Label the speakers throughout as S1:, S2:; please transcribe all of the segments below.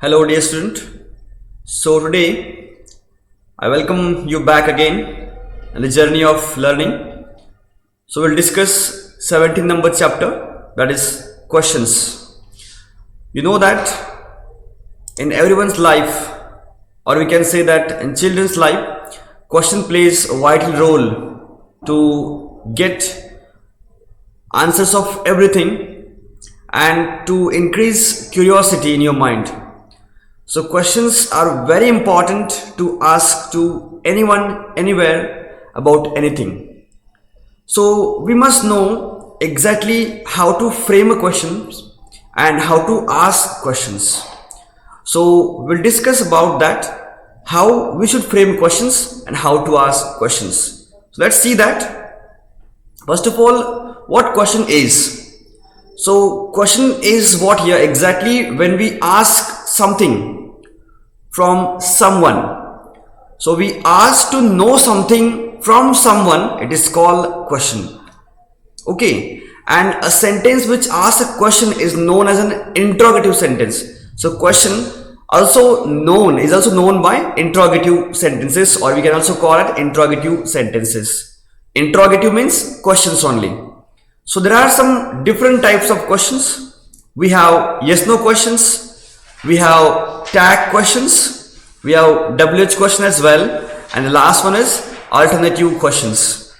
S1: Hello, dear student. So, today I welcome you back again in the journey of learning. So, we'll discuss 17th number chapter, that is questions. You know that in everyone's life, or we can say that in children's life, question plays a vital role to get answers of everything and to increase curiosity in your mind. So questions are very important to ask to anyone, anywhere about anything. So we must know exactly how to frame a question and how to ask questions. So we'll discuss about that, how we should frame questions and how to ask questions. So let's see that. First of all, what question is? So question is what here exactly when we ask something from someone. So we ask to know something from someone, it is called question. Okay, and a sentence which asks a question is known as an interrogative sentence. So question is also known by interrogative sentences, or we can also call it interrogative sentences. Interrogative means questions only. So there are some different types of questions. We have yes no questions, we have tag questions, we have WH question as well, and the last one is alternative questions.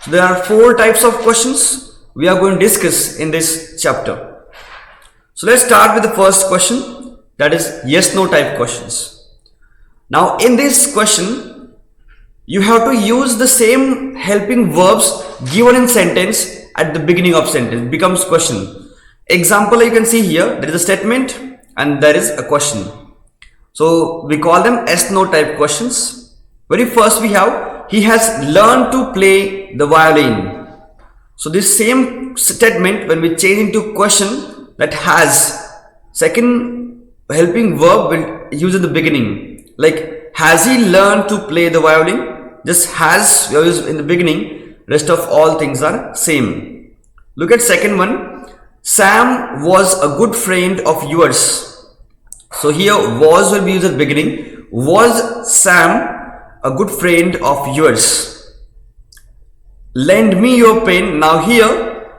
S1: So there are four types of questions we are going to discuss in this chapter. So let's start with the first question, that is yes no type questions. Now in this question you have to use the same helping verbs given in sentence at the beginning of sentence, becomes question. Example, you can see here there is a statement and there is a question. So we call them yes no type questions. Very first we have, he has learned to play the violin. So this same statement, when we change into question, that has, second helping verb will use in the beginning, like has he learned to play the violin? Just has we use in the beginning, rest of all things are same. Look at second one, Sam was a good friend of yours. So here was will be used at the beginning. Was Sam a good friend of yours? Lend me your pen. Now here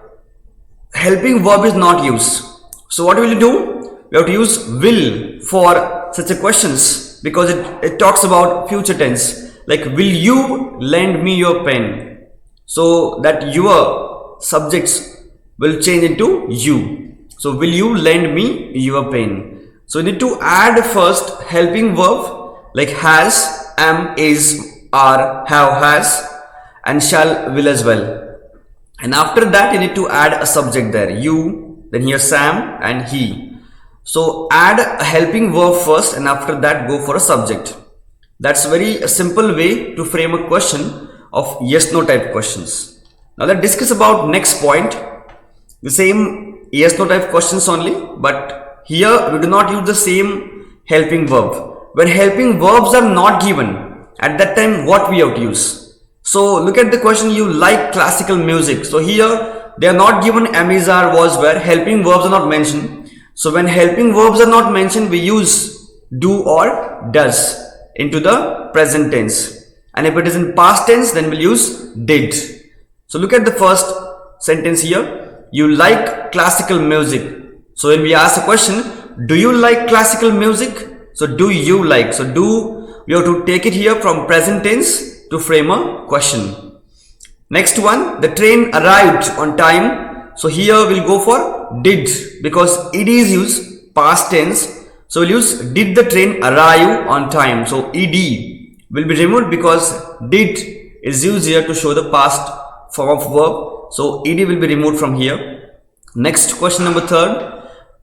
S1: helping verb is not used. So what will you do? We have to use will for such a questions, because it talks about future tense, like will you lend me your pen? So that your subjects will change into you. So will you lend me your pen? So you need to add first helping verb like has, am, is, are, have, has, and shall, will as well. And after that you need to add a subject there, you, then here Sam and he. So add a helping verb first and after that go for a subject. That's very a simple way to frame a question of yes no type questions. Now let's discuss about next point. The same yes no type questions only, but here we do not use the same helping verb. When helping verbs are not given, at that time what we have to use? So look at the question, you like classical music. So here they are not given am, is, are, was, were. Helping verbs are not mentioned. So when helping verbs are not mentioned, we use do or does into the present tense. And if it is in past tense, then we'll use did. So look at the first sentence here, you like classical music. So when we ask a question, do you like classical music? So do you like? So do, we have to take it here from present tense to frame a question. Next one, the train arrived on time. So here we'll go for did, because ed is used past tense. So we'll use did the train arrive on time. So ed will be removed because did is used here to show the past form of verb. So ed will be removed from here. Next question number third,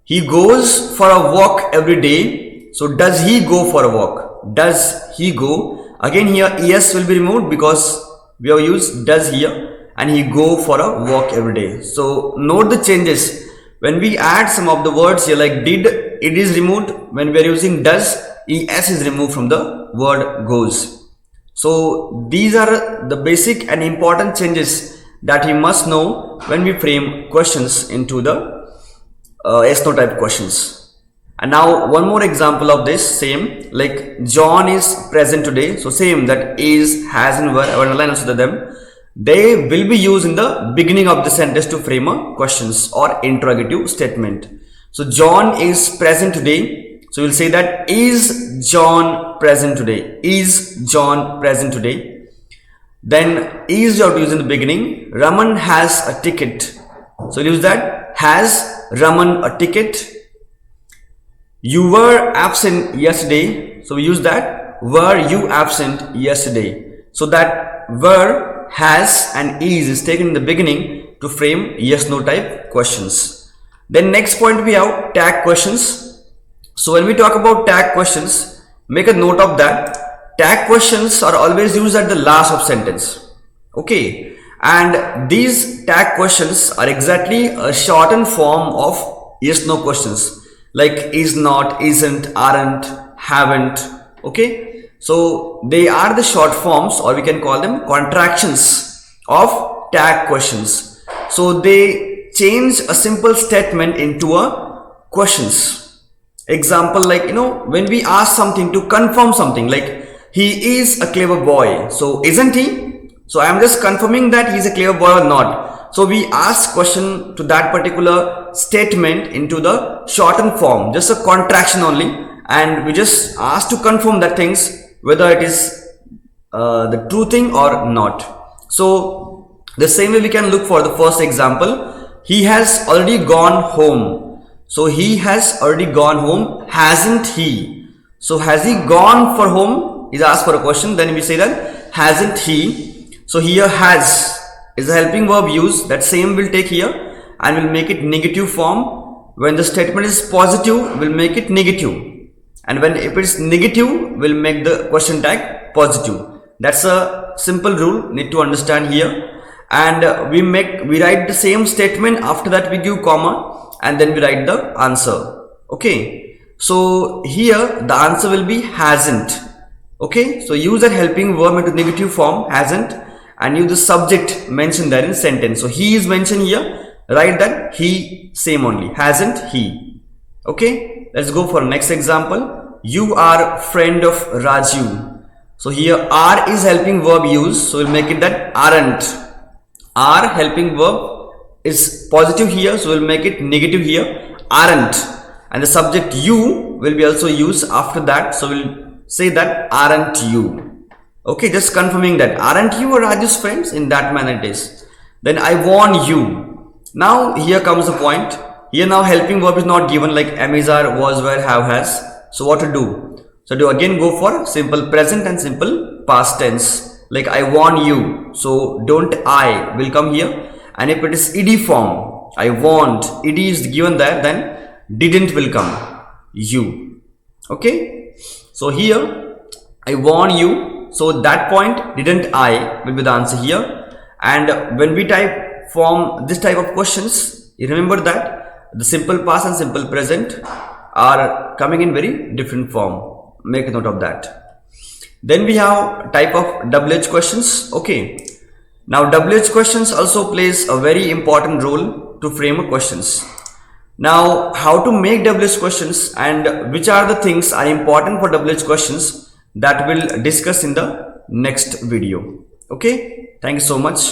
S1: he goes for a walk every day. So does he go for a walk? Does he go? Again here es will be removed because we have used does here, and he go for a walk every day. So note the changes. When we add some of the words here like did, it is removed. When we are using does, es is removed from the word goes. So these are the basic and important changes that you must know when we frame questions into the yes no type questions. And now one more example of this same, like John is present today. So same, that is, has and were, I will underline also them. They will be used in the beginning of the sentence to frame a questions or interrogative statement. So John is present today. So we'll say that is John present today? Is John present today? Then is you have to use in the beginning. Raman has a ticket. So we'll use that. Has Raman a ticket? You were absent yesterday. So we use that. Were you absent yesterday? So that were, has and is taken in the beginning to frame yes no type questions. Then next point we have tag questions. So when we talk about tag questions, make a note of that. Tag questions are always used at the last of sentence. Okay. And these tag questions are exactly a shortened form of yes no questions. Like is not, isn't, aren't, haven't. Okay. So they are the short forms, or we can call them contractions of tag questions. So they change a simple statement into a questions. Example, like, when we ask something to confirm something, like he is a clever boy. So isn't he? So I am just confirming that he is a clever boy or not. So we ask question to that particular statement into the shortened form, just a contraction only, and we just ask to confirm that things whether it is the true thing or not. So the same way we can look for the first example. He has already gone home. So he has already gone home, hasn't he? So has he gone for home is asked for a question, then we say that hasn't he. So here has is a helping verb used, that same will take here and will make it negative form. When the statement is positive, we'll make it negative, and when if it's negative, we'll make the question tag positive. That's a simple rule, need to understand here. And we write the same statement, after that we give comma, and then we write the answer. Okay, so here the answer will be hasn't. Okay, so use that helping verb into negative form, hasn't, and use the subject mentioned there in sentence. So he is mentioned here, write that he, same only, hasn't he. Okay, let's go for next example. You are friend of Raju. So here are is helping verb used, so we'll make it that aren't. Are helping verb is positive here, so we'll make it negative here, aren't, and the subject you will be also used after that, so we'll say that aren't you. Okay, just confirming that aren't you Raju's friends, in that manner it is. Then I warn you. Now here comes the point. Here now helping verb is not given, like am, is, are, was, were, have, has. So what to do? So to again go for simple present and simple past tense. Like I warn you. So don't I will come here, and if it is ed form, I want, ed is given there, then didn't will come, you. Okay, so here I warn you. So that point didn't I will be the answer here. And when we type form this type of questions, you remember that the simple past and simple present are coming in very different form. Make a note of that. Then we have type of WH questions. Okay, now WH questions also plays a very important role to frame a questions. Now how to make WH questions and which are the things are important for WH questions, that we'll discuss in the next video. Okay, thank you so much.